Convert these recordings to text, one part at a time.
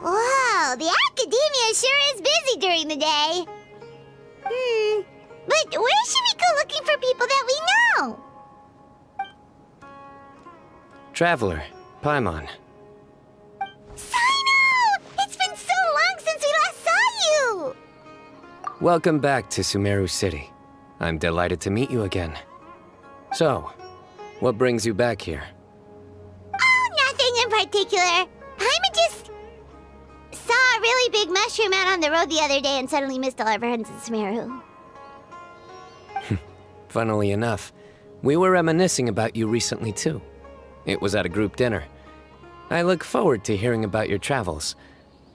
Whoa, the academia sure is busy during the day. But where should we go looking for people that we know? Traveler, Paimon. Cyno! It's been so long since we last saw you! Welcome back to Sumeru City. I'm delighted to meet you again. So, what brings you back here? Oh, nothing in particular. Paimon just saw a really big mushroom out on the road the other day and suddenly missed all our friends in Sumeru. Funnily enough, we were reminiscing about you recently too. It was at a group dinner. I look forward to hearing about your travels.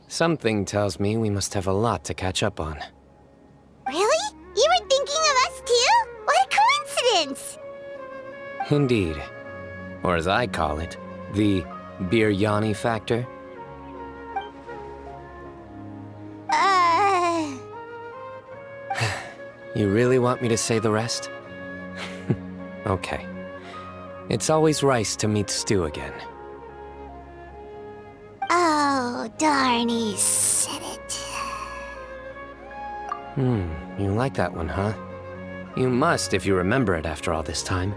Something tells me we must have a lot to catch up on. Really? You were thinking of us too? What a coincidence! Indeed. Or as I call it, the Biryani factor. You really want me to say the rest? Okay. It's always rice to meet stew again. Oh, darn, he said it. You like that one, huh? You must if you remember it after all this time.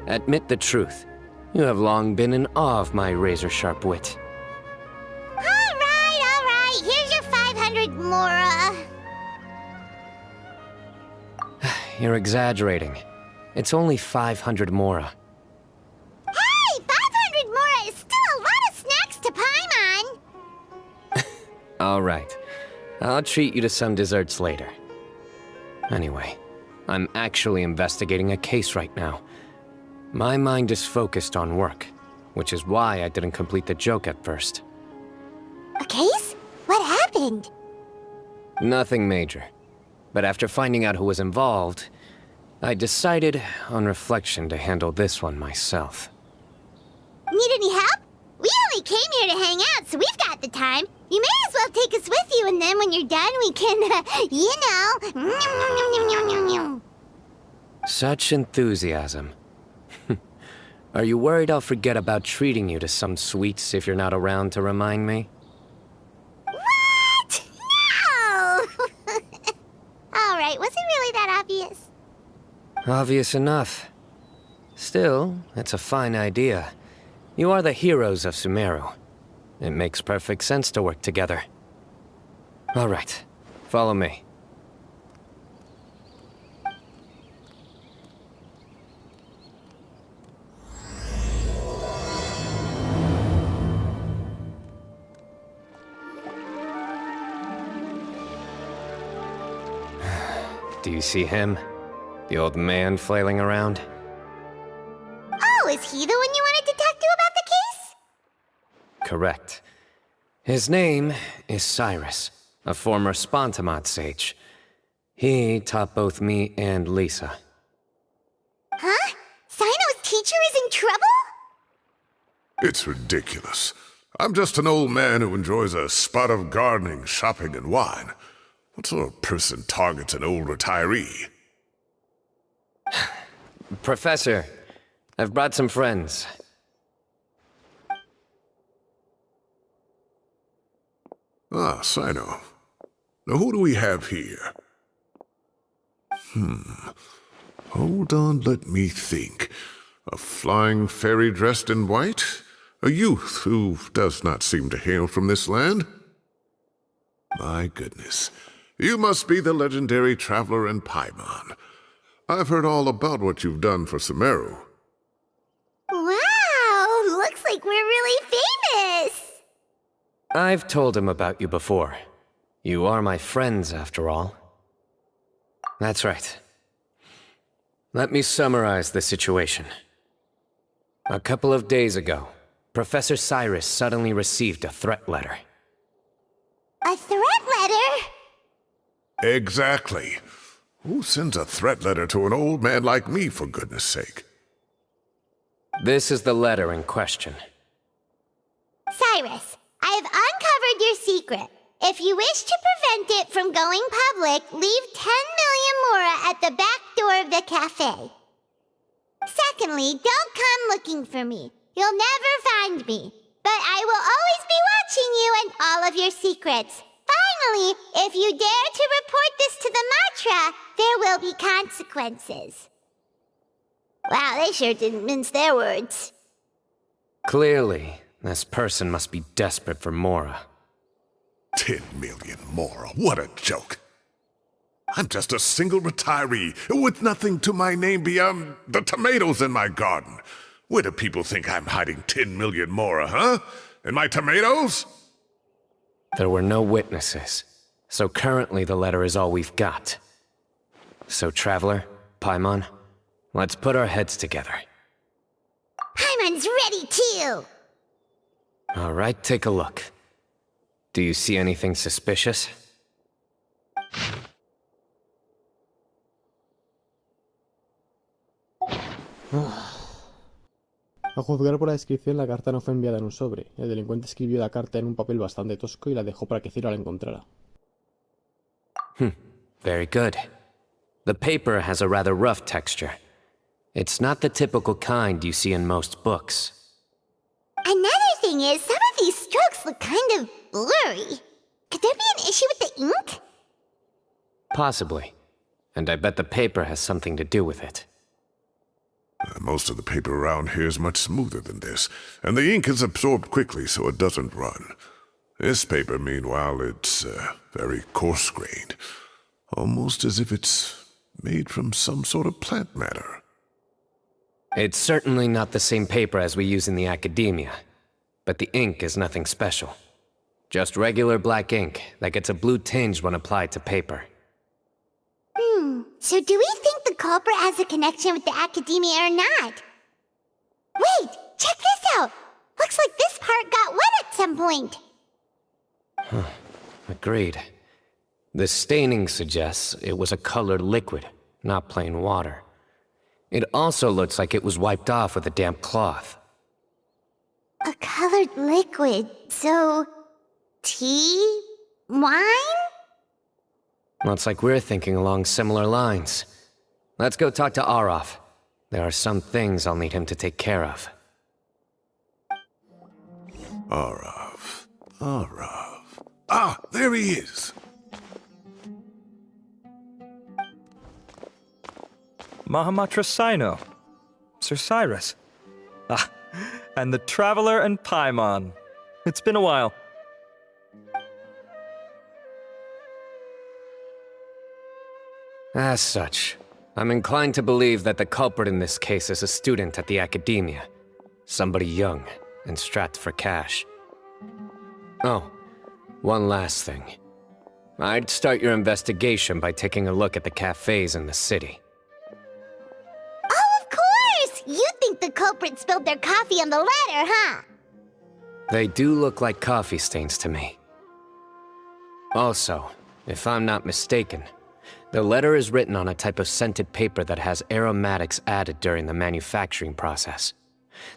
Admit the truth. You have long been in awe of my razor-sharp wit. All right. Here's your 500 mora. You're exaggerating. It's only 500 mora. Hey, 500 mora is still a lot of snacks to Paimon. All right. I'll treat you to some desserts later. Anyway, I'm actually investigating a case right now. My mind is focused on work, which is why I didn't complete the joke at first. A case? What happened? Nothing major. But after finding out who was involved, I decided, on reflection, to handle this one myself. Need any help? We only came here to hang out, so we've got the time. You may as well take us with you, and then when you're done, we can, Such enthusiasm. Are you worried I'll forget about treating you to some sweets if you're not around to remind me? What? No! All right, was it really that obvious? Obvious enough. Still, it's a fine idea. You are the heroes of Sumeru. It makes perfect sense to work together. All right, follow me. Do you see him? The old man flailing around? Oh, is he the one you wanted to talk to about the case? Correct. His name is Cyrus, a former Spontamot sage. He taught both me and Lisa. Huh? Cyno's teacher is in trouble? It's ridiculous. I'm just an old man who enjoys a spot of gardening, shopping, and wine. What sort of person targets an old retiree? Professor, I've brought some friends. Ah, Cyno. Now who do we have here? Hold on, let me think. A flying fairy dressed in white? A youth who does not seem to hail from this land? My goodness. You must be the legendary traveler in Paimon. I've heard all about what you've done for Sumeru. Wow, looks like we're really famous. I've told him about you before. You are my friends, after all. That's right. Let me summarize the situation. A couple of days ago, Professor Cyrus suddenly received a threat letter. A threat letter? Exactly. Who sends a threat letter to an old man like me, for goodness sake? This is the letter in question. Cyrus, I have uncovered your secret. If you wish to prevent it from going public, leave 10 million mora at the back door of the cafe. Secondly, don't come looking for me. You'll never find me. But I will always be watching you and all of your secrets. Finally, if you dare to report this to the Matra, there will be consequences. Wow, they sure didn't mince their words. Clearly, this person must be desperate for Mora. 10 million Mora, what a joke. I'm just a single retiree with nothing to my name beyond the tomatoes in my garden. Where do people think I'm hiding 10 million Mora, huh? In my tomatoes? There were no witnesses, so currently the letter is all we've got. So, Traveler, Paimon, let's put our heads together. Paimon's ready too! All right, take a look. Do you see anything suspicious? A juzgar por la descripción, la carta no fue enviada en un sobre. El delincuente escribió la carta en un papel bastante tosco y la dejó para que Cyno la encontrara. Very good. The paper has a rather rough texture. It's not the typical kind you see in most books. Another thing is, some of these strokes look kind of blurry. Could there be an issue with the ink? Possibly. And I bet the paper has something to do with it. Most of the paper around here is much smoother than this, and the ink is absorbed quickly so it doesn't run. This paper, meanwhile, it's very coarse-grained, almost as if it's made from some sort of plant matter. It's certainly not the same paper as we use in the academia, but the ink is nothing special. Just regular black ink that gets a blue tinge when applied to paper. So do we think the culprit has a connection with the academia or not? Wait, check this out! Looks like this part got wet at some point. Agreed. The staining suggests it was a colored liquid, not plain water. It also looks like it was wiped off with a damp cloth. A colored liquid, so... tea? Wine? Looks like we're thinking along similar lines. Let's go talk to Arav. There are some things I'll need him to take care of. Arav. Ah, there he is. Mahamatra Cyno. Sir Cyrus. Ah, and the Traveler and Paimon. It's been a while. As such, I'm inclined to believe that the culprit in this case is a student at the academia. Somebody young and strapped for cash. Oh, one last thing. I'd start your investigation by taking a look at the cafes in the city. Oh, of course! You think the culprit spilled their coffee on the ladder, huh? They do look like coffee stains to me. Also, if I'm not mistaken, the letter is written on a type of scented paper that has aromatics added during the manufacturing process.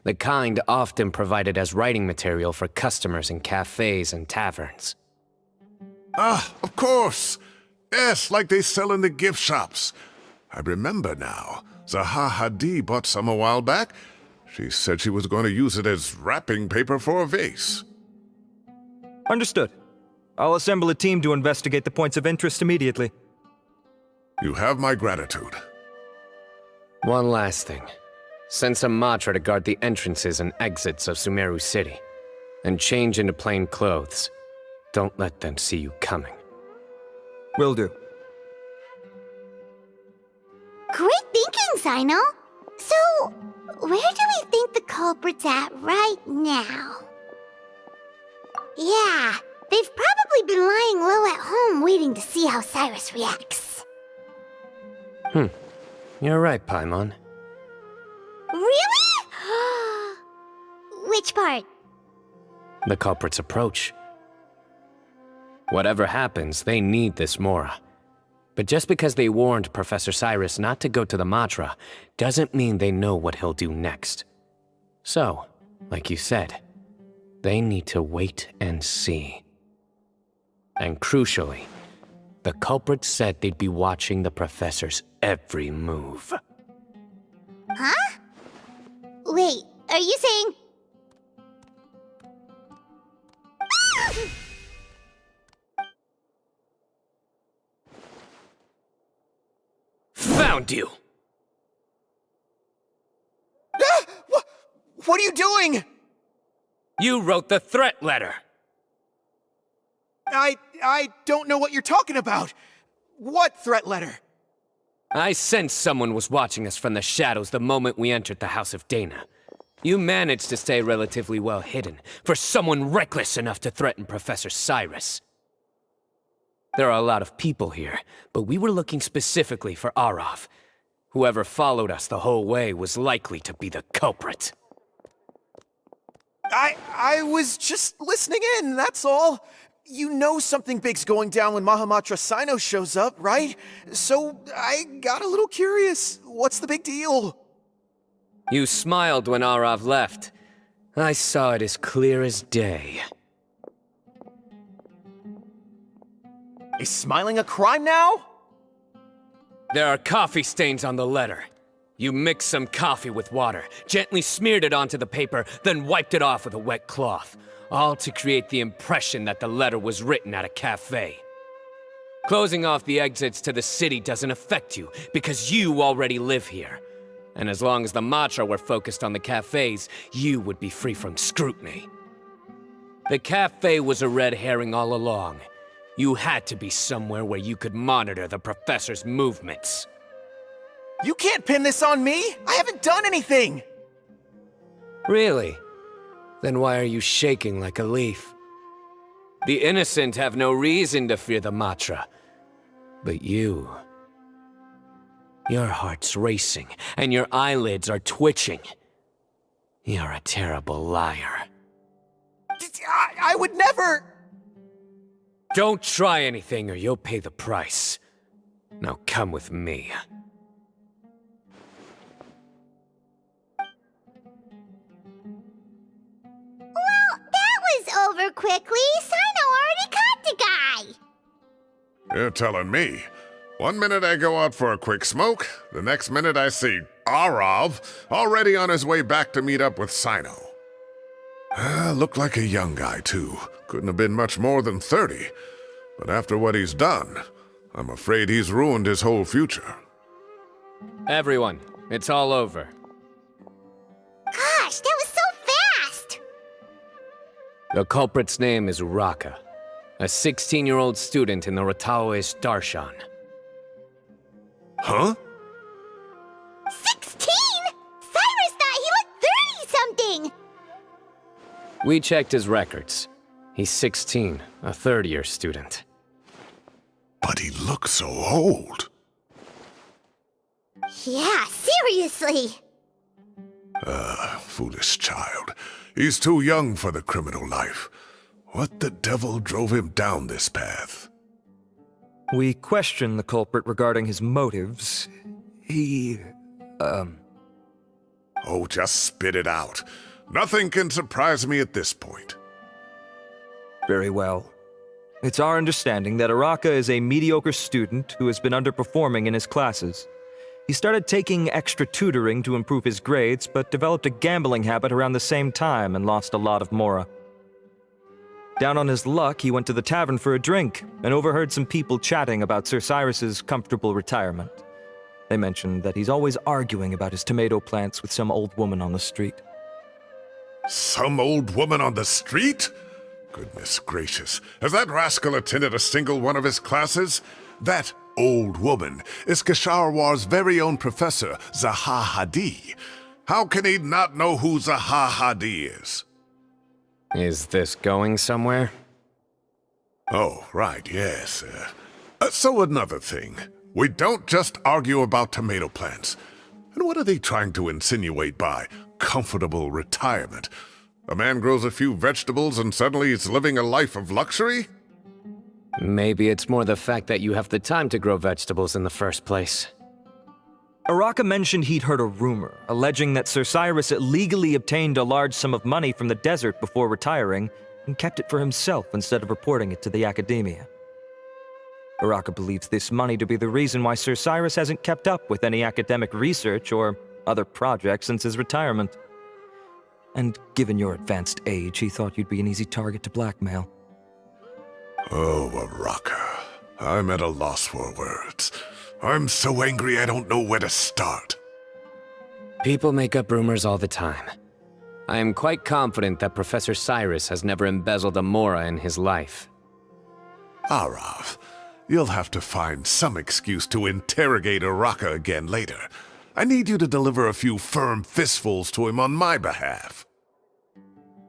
The kind often provided as writing material for customers in cafes and taverns. Ah, of course. Yes, like they sell in the gift shops. I remember now. Zaha Hadid bought some a while back. She said she was going to use it as wrapping paper for a vase. Understood. I'll assemble a team to investigate the points of interest immediately. You have my gratitude. One last thing. Send some Matra to guard the entrances and exits of Sumeru City. And change into plain clothes. Don't let them see you coming. Will do. Great thinking, Cyno! So, where do we think the culprit's at right now? Yeah, they've probably been lying low at home waiting to see how Cyrus reacts. You're right, Paimon. Really? Which part? The culprit's approach. Whatever happens, they need this Mora. But just because they warned Professor Cyrus not to go to the Matra, doesn't mean they know what he'll do next. So, like you said, they need to wait and see. And crucially, The culprits said they'd be watching the professor's every move. Huh? Wait, are you saying... Found you! What are you doing? You wrote the threat letter! I don't know what you're talking about. What threat letter? I sensed someone was watching us from the shadows the moment we entered the House of Dana. You managed to stay relatively well hidden for someone reckless enough to threaten Professor Cyrus. There are a lot of people here, but we were looking specifically for Arav. Whoever followed us the whole way was likely to be the culprit. I was just listening in, that's all. You know something big's going down when Mahamatra Cyno shows up, right? So I got a little curious. What's the big deal? You smiled when Arav left. I saw it as clear as day. Is smiling a crime now? There are coffee stains on the letter. You mixed some coffee with water, gently smeared it onto the paper, then wiped it off with a wet cloth. All to create the impression that the letter was written at a cafe. Closing off the exits to the city doesn't affect you, because you already live here. And as long as the Matra were focused on the cafes, you would be free from scrutiny. The cafe was a red herring all along. You had to be somewhere where you could monitor the professor's movements. You can't pin this on me! I haven't done anything! Really? Then why are you shaking like a leaf? The innocent have no reason to fear the Matra. But you... Your heart's racing, and your eyelids are twitching. You're a terrible liar. I would never... Don't try anything or you'll pay the price. Now come with me. Well, that was over quickly. Cyno already caught the guy. You're telling me. One minute I go out for a quick smoke, the next minute I see Arav already on his way back to meet up with Cyno. Looked like a young guy, too. Couldn't have been much more than 30. But after what he's done, I'm afraid he's ruined his whole future. Everyone, it's all over. Gosh, that was so fast! The culprit's name is Uraka, a 16-year-old student in the Rataoist Darshan. Huh? 16? Cyrus thought he looked 30-something! We checked his records. He's 16, a third-year student. But he looks so old. Yeah, seriously! Foolish child. He's too young for the criminal life. What the devil drove him down this path? We questioned the culprit regarding his motives. Oh, just spit it out. Nothing can surprise me at this point. Very well. It's our understanding that Uraka is a mediocre student who has been underperforming in his classes. He started taking extra tutoring to improve his grades, but developed a gambling habit around the same time and lost a lot of mora. Down on his luck, he went to the tavern for a drink and overheard some people chatting about Sir Cyrus's comfortable retirement. They mentioned that he's always arguing about his tomato plants with some old woman on the street. Some old woman on the street? Goodness gracious, has that rascal attended a single one of his classes? That old woman is Kasharwar's very own Professor, Zaha Hadi. How can he not know who Zaha Hadi is? Is this going somewhere? Oh, right, yes. So another thing. We don't just argue about tomato plants. And what are they trying to insinuate by comfortable retirement? A man grows a few vegetables and suddenly he's living a life of luxury? Maybe it's more the fact that you have the time to grow vegetables in the first place. Uraka mentioned he'd heard a rumor, alleging that Sir Cyrus illegally obtained a large sum of money from the desert before retiring, and kept it for himself instead of reporting it to the academia. Araka believes this money to be the reason why Sir Cyrus hasn't kept up with any academic research or other projects since his retirement. And given your advanced age, he thought you'd be an easy target to blackmail. Oh, Araka. I'm at a loss for words. I'm so angry I don't know where to start. People make up rumors all the time. I am quite confident that Professor Cyrus has never embezzled a mora in his life. Arav, you'll have to find some excuse to interrogate Araka again later. I need you to deliver a few firm fistfuls to him on my behalf.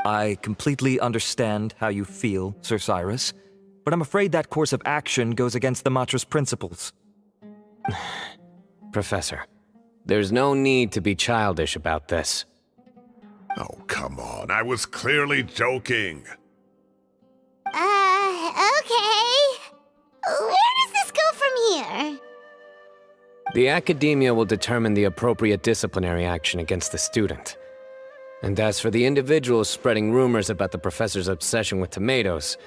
I completely understand how you feel, Sir Cyrus, but I'm afraid that course of action goes against the Matra's principles. Professor, there's no need to be childish about this. Oh, come on. I was clearly joking. Okay. Where does this go from here? The Academia will determine the appropriate disciplinary action against the student. And as for the individuals spreading rumors about the professor's obsession with tomatoes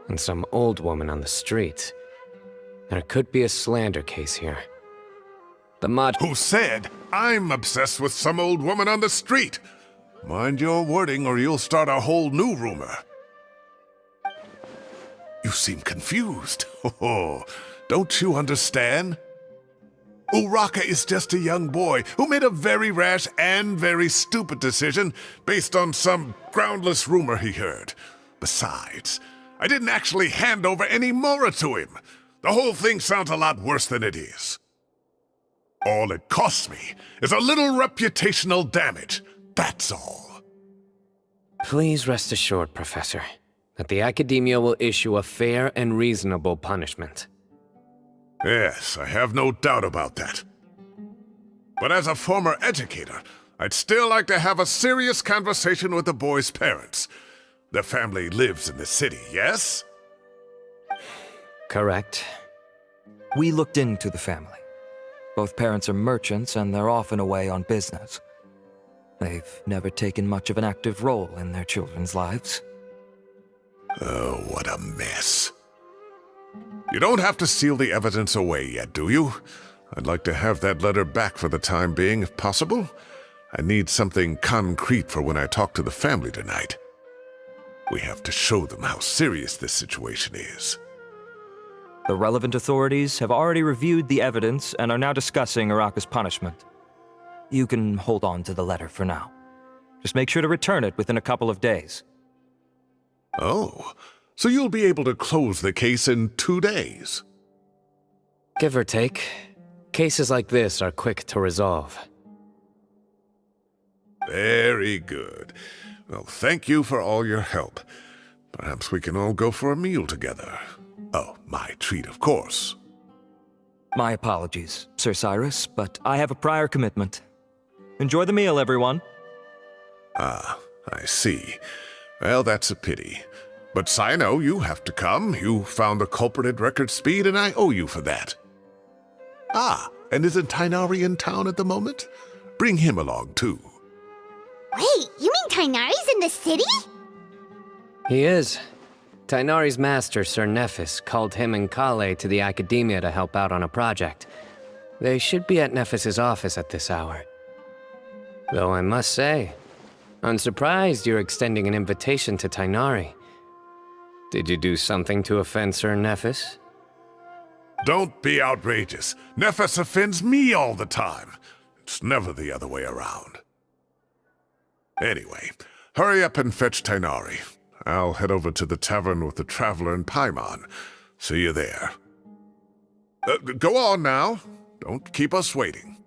and some old woman on the street, there could be a slander case here. Who said I'm obsessed with some old woman on the street? Mind your wording or you'll start a whole new rumor. You seem confused. Oh, don't you understand? Uraka is just a young boy who made a very rash and very stupid decision based on some groundless rumor he heard. Besides, I didn't actually hand over any mora to him. The whole thing sounds a lot worse than it is. All it costs me is a little reputational damage. That's all. Please rest assured, Professor, that the Academia will issue a fair and reasonable punishment. Yes, I have no doubt about that. But as a former educator, I'd still like to have a serious conversation with the boy's parents. The family lives in the city, yes? Correct. We looked into the family. Both parents are merchants and they're often away on business. They've never taken much of an active role in their children's lives. Oh, what a mess. You don't have to seal the evidence away yet, do you? I'd like to have that letter back for the time being, if possible. I need something concrete for when I talk to the family tonight. We have to show them how serious this situation is. The relevant authorities have already reviewed the evidence and are now discussing Araka's punishment. You can hold on to the letter for now. Just make sure to return it within a couple of days. Oh, so you'll be able to close the case in 2 days? Give or take, cases like this are quick to resolve. Very good. Well, thank you for all your help. Perhaps we can all go for a meal together. Oh, my treat, of course. My apologies, Sir Cyrus, but I have a prior commitment. Enjoy the meal, everyone. Ah, I see. Well, that's a pity. But Cyno, you have to come. You found the culprit at record speed, and I owe you for that. Ah, and isn't Tighnari in town at the moment? Bring him along, too. Wait, you mean Tighnari's in the city? He is. Tighnari's master, Sir Nephis, called him and Kale to the Academia to help out on a project. They should be at Nephis's office at this hour. Though I must say, I'm surprised you're extending an invitation to Tighnari. Did you do something to offend Sir Nephis? Don't be outrageous. Nephis offends me all the time. It's never the other way around. Anyway, hurry up and fetch Tighnari. I'll head over to the tavern with the Traveler and Paimon. See you there. Go on now. Don't keep us waiting.